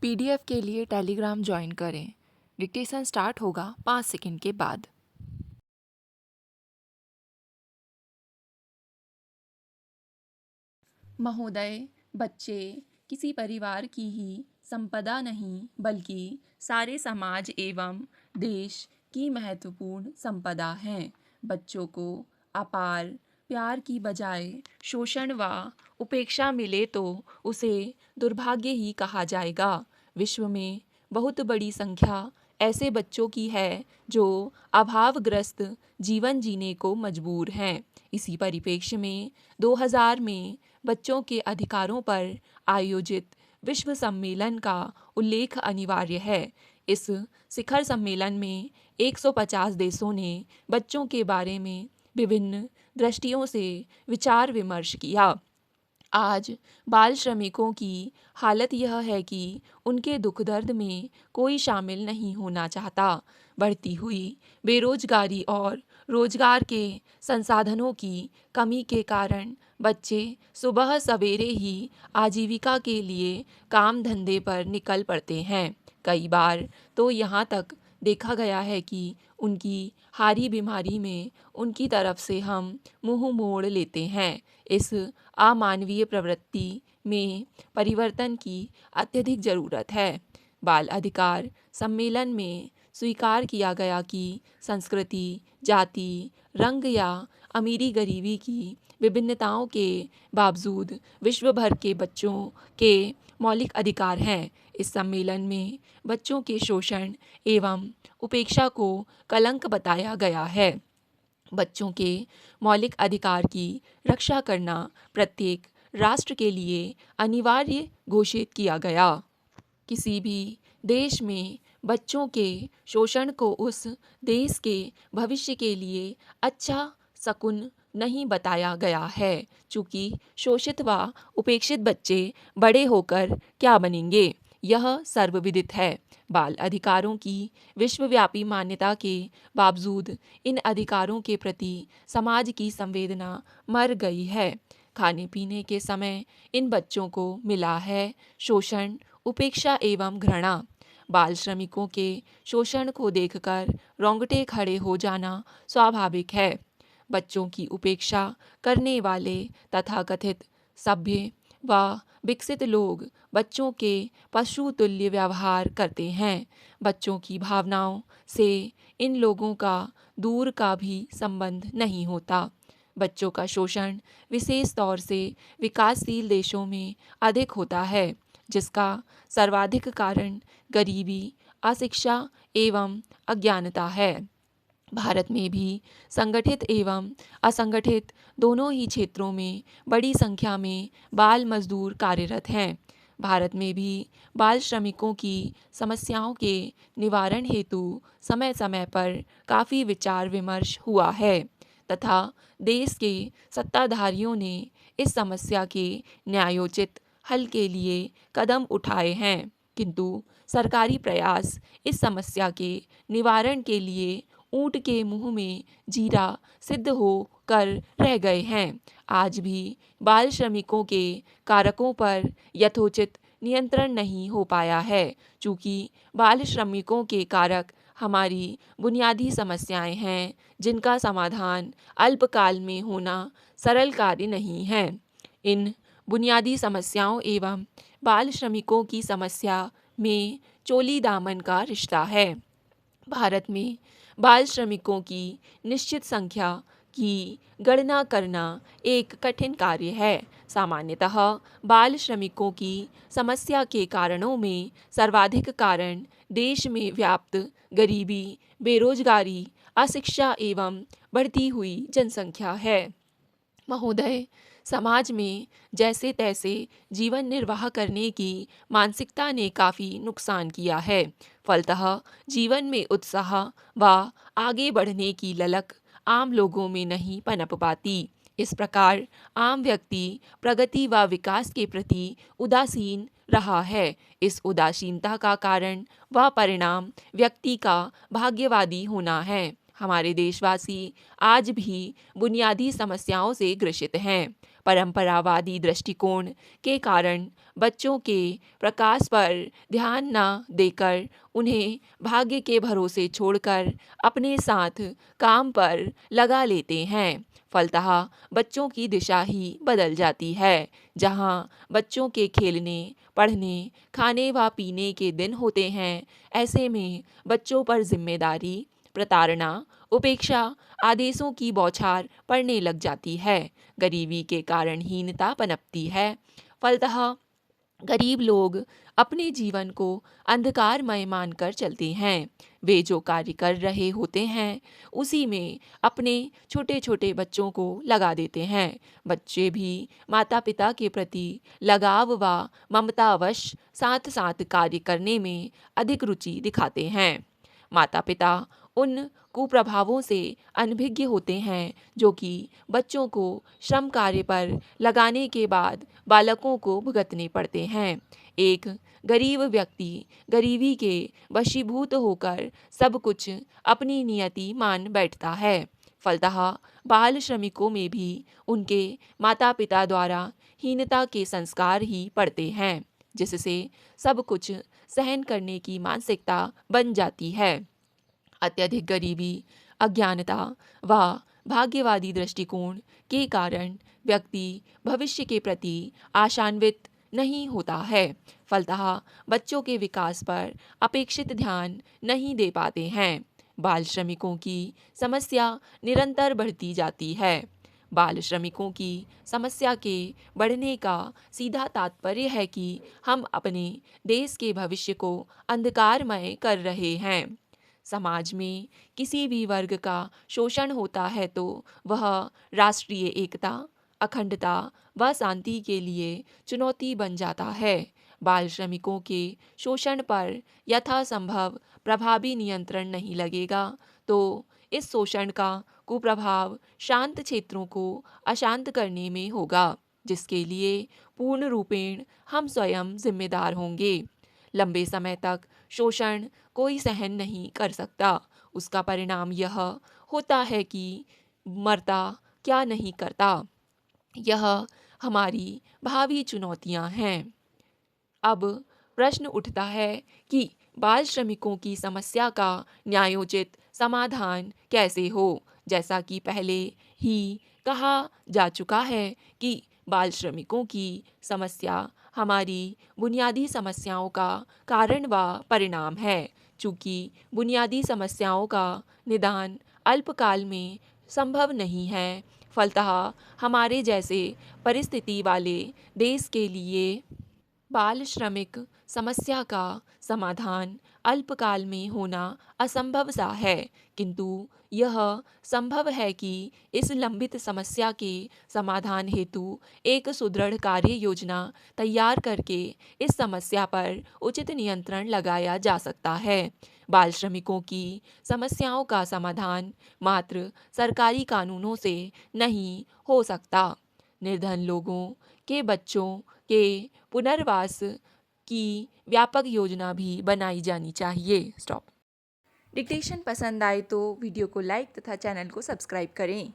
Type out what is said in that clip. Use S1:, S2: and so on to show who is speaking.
S1: PDF के लिए Telegram join करें। डिक्टेशन स्टार्ट होगा 5 सेकंड के बाद।
S2: महोदय, बच्चे किसी परिवार की ही संपदा नहीं बल्कि सारे समाज एवं देश की महत्वपूर्ण संपदा हैं। बच्चों को अपार प्यार की बजाय शोषण व उपेक्षा मिले तो उसे दुर्भाग्य ही कहा जाएगा। विश्व में बहुत बड़ी संख्या ऐसे बच्चों की है जो अभावग्रस्त जीवन जीने को मजबूर हैं। इसी परिप्रेक्ष्य में 2000 में बच्चों के अधिकारों पर आयोजित विश्व सम्मेलन का उल्लेख अनिवार्य है। इस शिखर सम्मेलन में 150 देशों ने बच्चों के बारे में विभिन्न दृष्टियों से विचार विमर्श किया। आज बाल श्रमिकों की हालत यह है कि उनके दुख दर्द में कोई शामिल नहीं होना चाहता। बढ़ती हुई बेरोजगारी और रोजगार के संसाधनों की कमी के कारण बच्चे सुबह सवेरे ही आजीविका के लिए काम धंधे पर निकल पड़ते हैं। कई बार तो यहाँ तक देखा गया है कि उनकी हारी बीमारी में उनकी तरफ से हम मुंह मोड़ लेते हैं। इस अमानवीय प्रवृत्ति में परिवर्तन की अत्यधिक ज़रूरत है। बाल अधिकार सम्मेलन में स्वीकार किया गया कि संस्कृति, जाति, रंग या अमीरी गरीबी की विभिन्नताओं के बावजूद विश्व भर के बच्चों के मौलिक अधिकार हैं। इस सम्मेलन में बच्चों के शोषण एवं उपेक्षा को कलंक बताया गया है। बच्चों के मौलिक अधिकार की रक्षा करना प्रत्येक राष्ट्र के लिए अनिवार्य घोषित किया गया। किसी भी देश में बच्चों के शोषण को उस देश के भविष्य के लिए अच्छा शकुन नहीं बताया गया है। चूँकि शोषित व उपेक्षित बच्चे बड़े होकर क्या बनेंगे, यह सर्वविदित है। बाल अधिकारों की विश्वव्यापी मान्यता के बावजूद इन अधिकारों के प्रति समाज की संवेदना मर गई है। खाने पीने के समय इन बच्चों को मिला है शोषण, उपेक्षा एवं घृणा। बाल श्रमिकों के शोषण को देखकर रोंगटे खड़े हो जाना स्वाभाविक है। बच्चों की उपेक्षा करने वाले तथाकथित सभ्य व विकसित लोग बच्चों के पशु तुल्य व्यवहार करते हैं। बच्चों की भावनाओं से इन लोगों का दूर का भी संबंध नहीं होता। बच्चों का शोषण विशेष तौर से विकासशील देशों में अधिक होता है, जिसका सर्वाधिक कारण गरीबी, अशिक्षा एवं अज्ञानता है। भारत में भी संगठित एवं असंगठित दोनों ही क्षेत्रों में बड़ी संख्या में बाल मजदूर कार्यरत हैं। भारत में भी बाल श्रमिकों की समस्याओं के निवारण हेतु समय समय पर काफ़ी विचार विमर्श हुआ है तथा देश के सत्ताधारियों ने इस समस्या के न्यायोचित हल के लिए कदम उठाए हैं, किंतु सरकारी प्रयास इस समस्या के निवारण के लिए ऊँट के मुंह में जीरा सिद्ध हो कर रह गए हैं। आज भी बाल श्रमिकों के कारकों पर यथोचित नियंत्रण नहीं हो पाया है। चूँकि बाल श्रमिकों के कारक हमारी बुनियादी समस्याएं हैं, जिनका समाधान अल्पकाल में होना सरल कार्य नहीं है। इन बुनियादी समस्याओं एवं बाल श्रमिकों की समस्या में चोली दामन का रिश्ता है। भारत में बाल श्रमिकों की निश्चित संख्या की गणना करना एक कठिन कार्य है। सामान्यतः बाल श्रमिकों की समस्या के कारणों में सर्वाधिक कारण देश में व्याप्त गरीबी, बेरोजगारी, अशिक्षा एवं बढ़ती हुई जनसंख्या है। महोदय, समाज में जैसे तैसे जीवन निर्वाह करने की मानसिकता ने काफ़ी नुकसान किया है। फलतः जीवन में उत्साह व आगे बढ़ने की ललक आम लोगों में नहीं पनप पाती। इस प्रकार आम व्यक्ति प्रगति व विकास के प्रति उदासीन रहा है। इस उदासीनता का कारण व परिणाम व्यक्ति का भाग्यवादी होना है। हमारे देशवासी आज भी बुनियादी समस्याओं से ग्रसित हैं।
S1: परंपरावादी दृष्टिकोण के कारण बच्चों के प्रकाश पर ध्यान न देकर उन्हें भाग्य के भरोसे छोड़कर अपने साथ काम पर लगा लेते हैं। फलतः बच्चों की दिशा ही बदल जाती है। जहाँ बच्चों के खेलने, पढ़ने, खाने व पीने के दिन होते हैं, ऐसे में बच्चों पर जिम्मेदारी, प्रताड़ना, उपेक्षा, आदेशों की बौछार पड़ने लग जाती है। गरीबी के कारण हीनता पनपती है। फलतः गरीब लोग अपने जीवन को अंधकारमय मानकर चलते हैं। वे जो कार्य कर रहे होते हैं उसी में अपने छोटे छोटे बच्चों को लगा देते हैं। बच्चे भी माता पिता के प्रति लगाव व ममतावश साथ साथ कार्य करने में अधिक रुचि दिखाते हैं। माता पिता उन कुप्रभावों से अनभिज्ञ होते हैं जो कि बच्चों को श्रम कार्य पर लगाने के बाद बालकों को भुगतने पड़ते हैं। एक गरीब व्यक्ति गरीबी के वशीभूत होकर सब कुछ अपनी नियति मान बैठता है। फलतः बाल श्रमिकों में भी उनके माता पिता द्वारा हीनता के संस्कार ही पड़ते हैं, जिससे सब कुछ सहन करने की मानसिकता बन जाती है। अत्यधिक गरीबी, अज्ञानता व भाग्यवादी दृष्टिकोण के कारण व्यक्ति भविष्य के प्रति आशान्वित नहीं होता है। फलतः बच्चों के विकास पर अपेक्षित ध्यान नहीं दे पाते हैं। बाल श्रमिकों की समस्या निरंतर बढ़ती जाती है। बाल श्रमिकों की समस्या के बढ़ने का सीधा तात्पर्य है कि हम अपने देश के भविष्य को अंधकारमय कर रहे हैं। समाज में किसी भी वर्ग का शोषण होता है तो वह राष्ट्रीय एकता, अखंडता व शांति के लिए चुनौती बन जाता है। बाल श्रमिकों के शोषण पर यथासंभव प्रभावी नियंत्रण नहीं लगेगा तो इस शोषण का कुप्रभाव शांत क्षेत्रों को अशांत करने में होगा, जिसके लिए पूर्ण रूपेण हम स्वयं जिम्मेदार होंगे। लंबे समय तक शोषण कोई सहन नहीं कर सकता। उसका परिणाम यह होता है कि मरता क्या नहीं करता। यह हमारी भावी चुनौतियां हैं। अब प्रश्न उठता है कि बाल श्रमिकों की समस्या का न्यायोचित समाधान कैसे हो। जैसा कि पहले ही कहा जा चुका है कि बाल श्रमिकों की समस्या हमारी बुनियादी समस्याओं का कारण व परिणाम है। चूँकि बुनियादी समस्याओं का निदान अल्पकाल में संभव नहीं है, फलतः हमारे जैसे परिस्थिति वाले देश के लिए बाल श्रमिक समस्या का समाधान अल्पकाल में होना असंभव सा है। किंतु यह संभव है कि इस लंबित समस्या के समाधान हेतु एक सुदृढ़ कार्य योजना तैयार करके इस समस्या पर उचित नियंत्रण लगाया जा सकता है। बाल श्रमिकों की समस्याओं का समाधान मात्र सरकारी कानूनों से नहीं हो सकता। निर्धन लोगों के बच्चों के पुनर्वास की व्यापक योजना भी बनाई जानी चाहिए। स्टॉप। डिक्टेशन पसंद आए तो वीडियो को लाइक तथा चैनल को सब्सक्राइब करें।